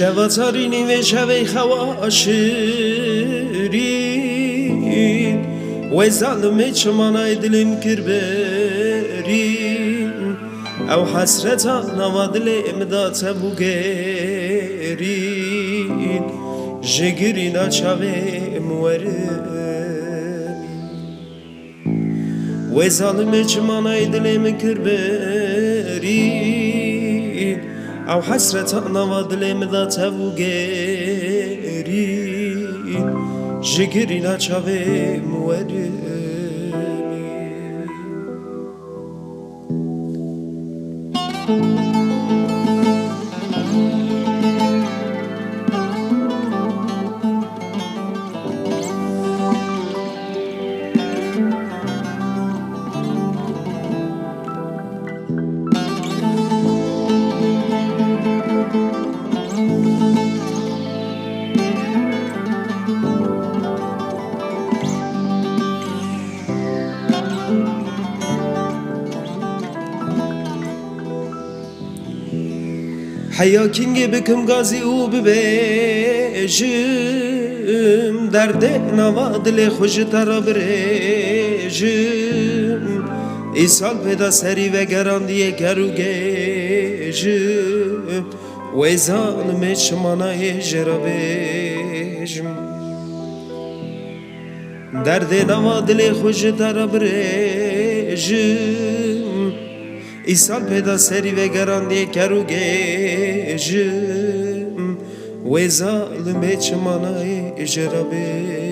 شواتارینی و شوی خواشرین و ظالم چمانای دلم کربرین او حسرتا نوادلم داتا بوگرین جگرین چاوی مورم و ظالم چمانای دلم کربرین او حسرتا نوادلم داتا بوگرین جگرین چاوی مورم حیا کنگی بکم گازی او ببیجم درد نوادل خوش ترا برجم ای سال پیدا سری و گراندی گرو گیجم و ای ظالم چمانای جرا بیجم درد نوادل خوش ترا برجم ای سال پیدا سری و گراندی کرو گیجم و ظالم چمانای جرا بیجم